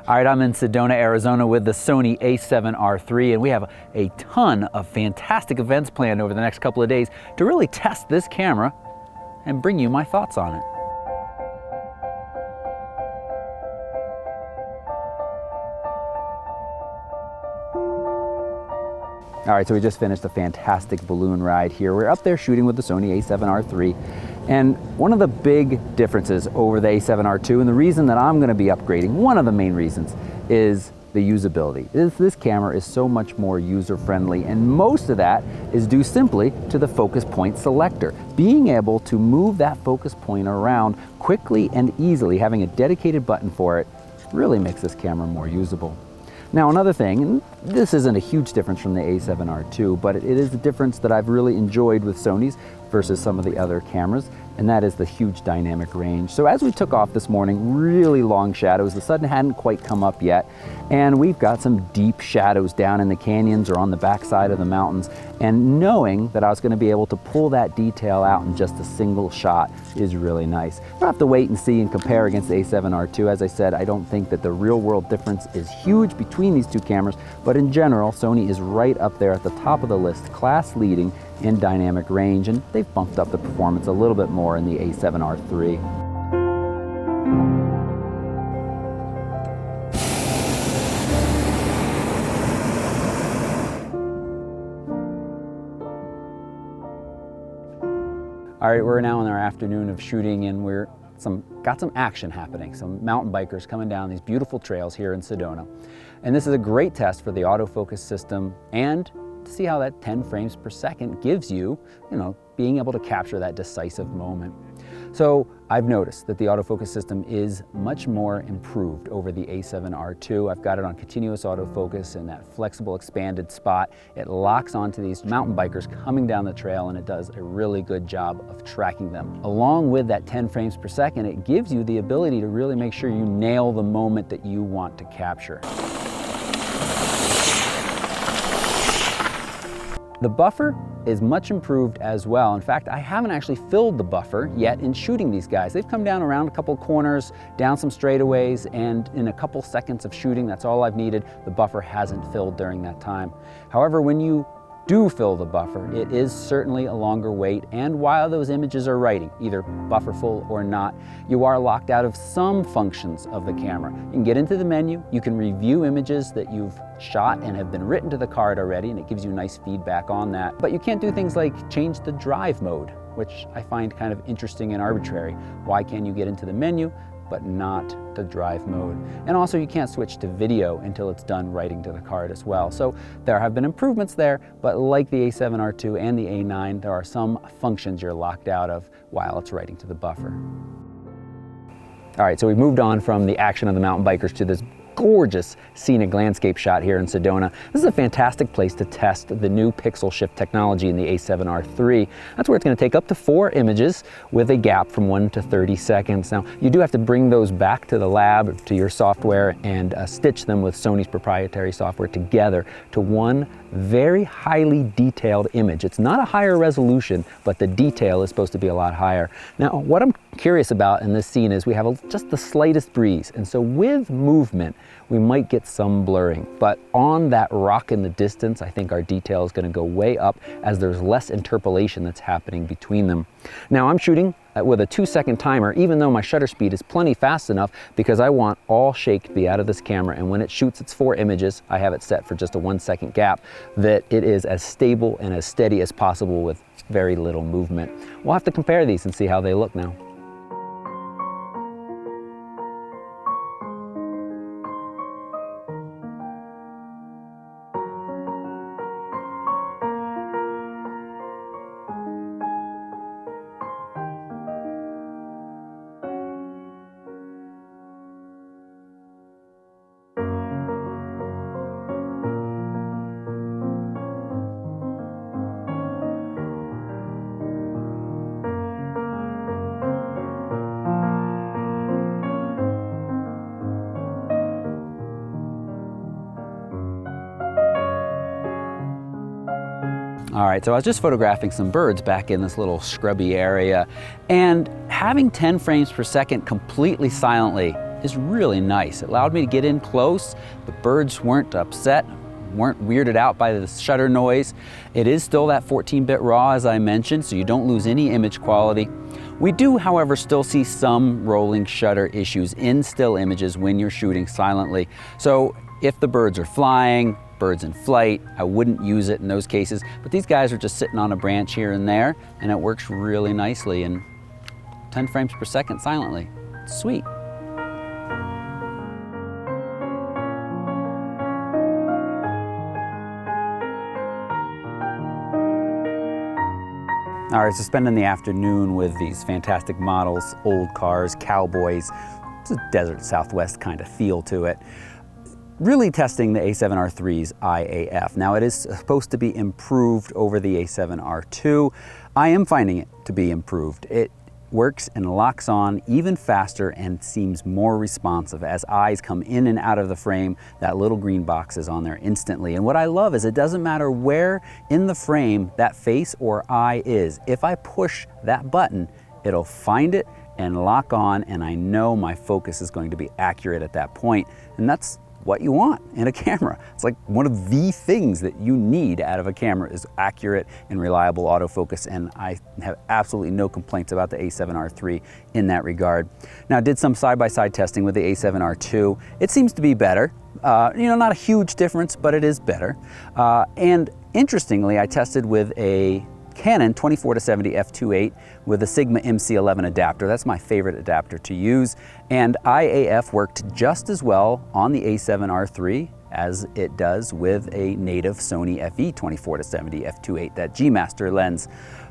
All right, I'm in Sedona, Arizona with the Sony A7R III, and we have a ton of fantastic events planned over the next couple of days to really test this camera and bring you my thoughts on it. All right, so we just finished a fantastic balloon ride here. We're up there shooting with the Sony A7R III, and one of the big differences over the A7R II, and the reason that I'm gonna be upgrading, one of the main reasons, is the usability. This camera is so much more user-friendly, and most of that is due simply to the focus point selector. Being able to move that focus point around quickly and easily, having a dedicated button for it, really makes this camera more usable. Now another thing, and this isn't a huge difference from the A7R II, but it is a difference that I've really enjoyed with Sony's versus some of the other cameras, and that is the huge dynamic range. So as we took off this morning, really long shadows, the sun hadn't quite come up yet, and we've got some deep shadows down in the canyons or on the backside of the mountains, and knowing that I was gonna be able to pull that detail out in just a single shot is really nice. We'll have to wait and see and compare against the A7R II. As I said, I don't think that the real world difference is huge between these two cameras, but in general, Sony is right up there at the top of the list, class leading in dynamic range, and they've bumped up the performance a little bit more in the A7R III. All right, we're now in our afternoon of shooting, and we're got some action happening. Some mountain bikers coming down these beautiful trails here in Sedona. And this is a great test for the autofocus system and to see how that 10 frames per second gives you, being able to capture that decisive moment. So I've noticed that the autofocus system is much more improved over the A7R II. I've got it on continuous autofocus in that flexible expanded spot. It locks onto these mountain bikers coming down the trail, and it does a really good job of tracking them. Along with that 10 frames per second, it gives you the ability to really make sure you nail the moment that you want to capture. The buffer is much improved as well. In fact, I haven't actually filled the buffer yet in shooting these guys. They've come down around a couple corners, down some straightaways, and in a couple seconds of shooting, that's all I've needed. The buffer hasn't filled during that time. However, when you do fill the buffer, it is certainly a longer wait, and while those images are writing, either buffer full or not, you are locked out of some functions of the camera. You can get into the menu, you can review images that you've shot and have been written to the card already, and it gives you nice feedback on that. But you can't do things like change the drive mode, which I find kind of interesting and arbitrary. Why can you get into the menu but not the drive mode? And also you can't switch to video until it's done writing to the card as well. So there have been improvements there, but like the A7R II and the A9, there are some functions you're locked out of while it's writing to the buffer. All right, so we've moved on from the action of the mountain bikers to this gorgeous scenic landscape shot here in Sedona. This is a fantastic place to test the new PixelShift technology in the A7R III. That's where it's going to take up to 4 images with a gap from 1 to 30 seconds. Now, you do have to bring those back to the lab, to your software, and stitch them with Sony's proprietary software together to one very highly detailed image. It's not a higher resolution, but the detail is supposed to be a lot higher. Now, what I'm curious about in this scene is we have just the slightest breeze, and so with movement, we might get some blurring, but on that rock in the distance, I think our detail is going to go way up as there's less interpolation that's happening between them. Now I'm shooting with a 2-second timer, even though my shutter speed is plenty fast enough because I want all shake to be out of this camera, and when it shoots its 4 images, I have it set for just a 1-second gap, that it is as stable and as steady as possible with very little movement. We'll have to compare these and see how they look now. All right, so I was just photographing some birds back in this little scrubby area, and having 10 frames per second completely silently is really nice. It allowed me to get in close. The birds weren't upset, weren't weirded out by the shutter noise. It is still that 14-bit RAW, as I mentioned, so you don't lose any image quality. We do, however, still see some rolling shutter issues in still images when you're shooting silently. So if the birds are flying, birds in flight, I wouldn't use it in those cases, but these guys are just sitting on a branch here and there, and it works really nicely in 10 frames per second silently. It's sweet. All right, so spending the afternoon with these fantastic models, old cars, cowboys. It's a desert Southwest kind of feel to it. Really testing the a7R III's IAF. Now it is supposed to be improved over the a7R II. I am finding it to be improved. It works and locks on even faster and seems more responsive. As eyes come in and out of the frame, that little green box is on there instantly. And what I love is it doesn't matter where in the frame that face or eye is. If I push that button, it'll find it and lock on, and I know my focus is going to be accurate at that point. And that's what you want in a camera. It's like one of the things that you need out of a camera is accurate and reliable autofocus, and I have absolutely no complaints about the a7R III in that regard. Now, I did some side-by-side testing with the a7R II. It seems to be better. Not a huge difference, but it is better. And interestingly, I tested with a Canon 24-70 f2.8 with a Sigma MC11 adapter. That's my favorite adapter to use. And IAF worked just as well on the a7R III as it does with a native Sony FE 24-70 f2.8, that G Master lens.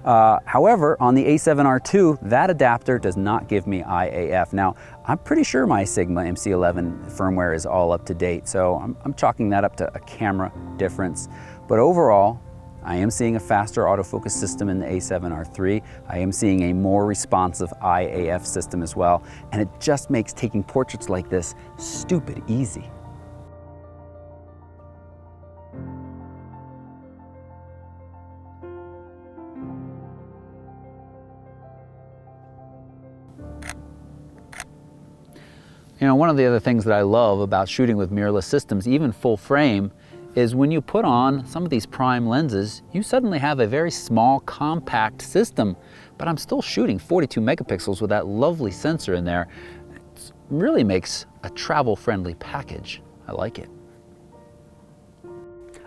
However, on the a7R II, that adapter does not give me IAF. Now, I'm pretty sure my Sigma MC11 firmware is all up to date, so I'm chalking that up to a camera difference. But overall, I am seeing a faster autofocus system in the a7R III. I am seeing a more responsive IAF system as well, and it just makes taking portraits like this stupid easy. One of the other things that I love about shooting with mirrorless systems, even full frame, is when you put on some of these prime lenses, you suddenly have a very small, compact system, but I'm still shooting 42 megapixels with that lovely sensor in there. It really makes a travel-friendly package. I like it.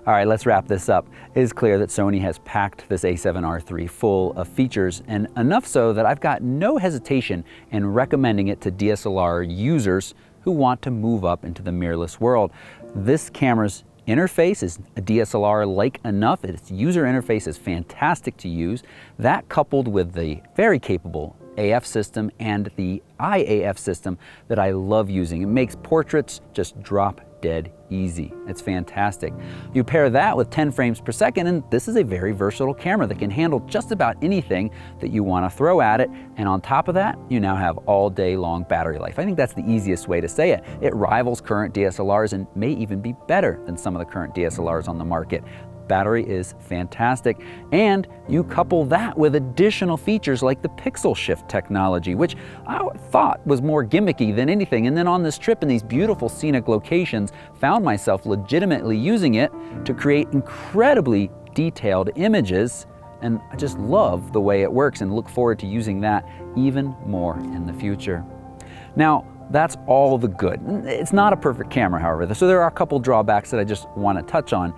All right, let's wrap this up. It is clear that Sony has packed this a7R III full of features, and enough so that I've got no hesitation in recommending it to DSLR users who want to move up into the mirrorless world. This camera's interface is a DSLR-like enough. Its user interface is fantastic to use. That, coupled with the very capable AF system and the IAF system that I love using, it makes portraits just drop dead easy. It's fantastic. You pair that with 10 frames per second, and this is a very versatile camera that can handle just about anything that you want to throw at it. And on top of that, you now have all day long battery life. I think that's the easiest way to say it. It rivals current DSLRs and may even be better than some of the current DSLRs on the market. Battery is fantastic, and you couple that with additional features like the PixelShift technology, which I thought was more gimmicky than anything, and then on this trip in these beautiful scenic locations, found myself legitimately using it to create incredibly detailed images, and I just love the way it works and look forward to using that even more in the future. Now, that's all the good. It's not a perfect camera, however, so there are a couple drawbacks that I just want to touch on.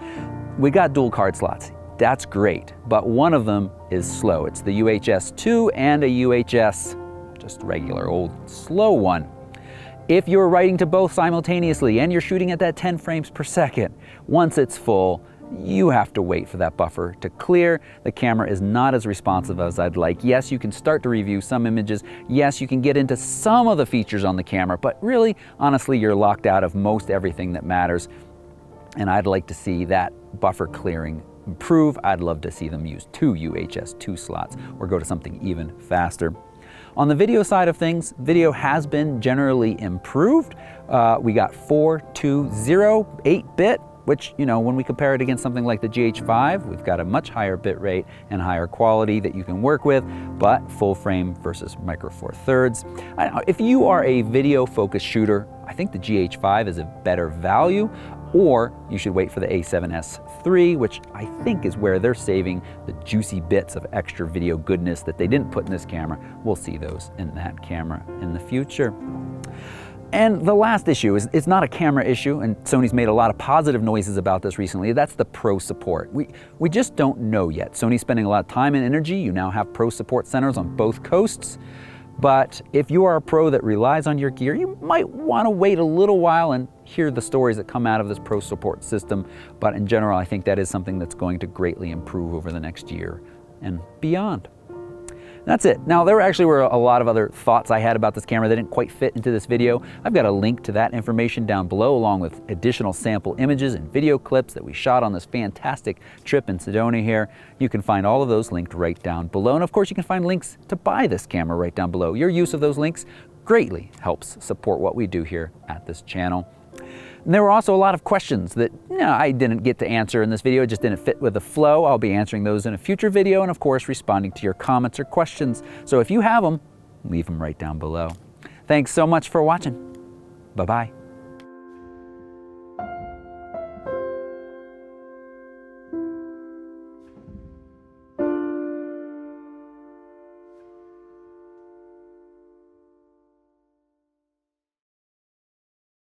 We got dual card slots. That's great, but one of them is slow. It's the UHS 2 and a UHS, just regular old slow one. If you're writing to both simultaneously and you're shooting at that 10 frames per second, once it's full, you have to wait for that buffer to clear. The camera is not as responsive as I'd like. Yes, you can start to review some images. Yes, you can get into some of the features on the camera, but really, honestly, you're locked out of most everything that matters. And I'd like to see that buffer clearing improve. I'd love to see them use 2 UHS 2 slots or go to something even faster. On the video side of things, video has been generally improved. We got 420 8-bit which, you know, when we compare it against something like the GH5, we've got a much higher bit rate and higher quality that you can work with, but full frame versus micro four thirds. If you are a video focused shooter, I think the GH5 is a better value, or you should wait for the a7S III, which I think is where they're saving the juicy bits of extra video goodness that they didn't put in this camera. We'll see those in that camera in the future. And the last issue is, it's not a camera issue, and Sony's made a lot of positive noises about this recently. That's the pro support. We just don't know yet. Sony's spending a lot of time and energy. You now have pro support centers on both coasts. But if you are a pro that relies on your gear, you might want to wait a little while and hear the stories that come out of this pro support system. But in general, I think that is something that's going to greatly improve over the next year and beyond. That's it. Now, there actually were a lot of other thoughts I had about this camera that didn't quite fit into this video. I've got a link to that information down below, along with additional sample images and video clips that we shot on this fantastic trip in Sedona here. You can find all of those linked right down below. And of course, you can find links to buy this camera right down below. Your use of those links greatly helps support what we do here at this channel. And there were also a lot of questions that I didn't get to answer in this video. It just didn't fit with the flow. I'll be answering those in a future video, and of course responding to your comments or questions. So if you have them, leave them right down below. Thanks so much for watching. Bye-bye.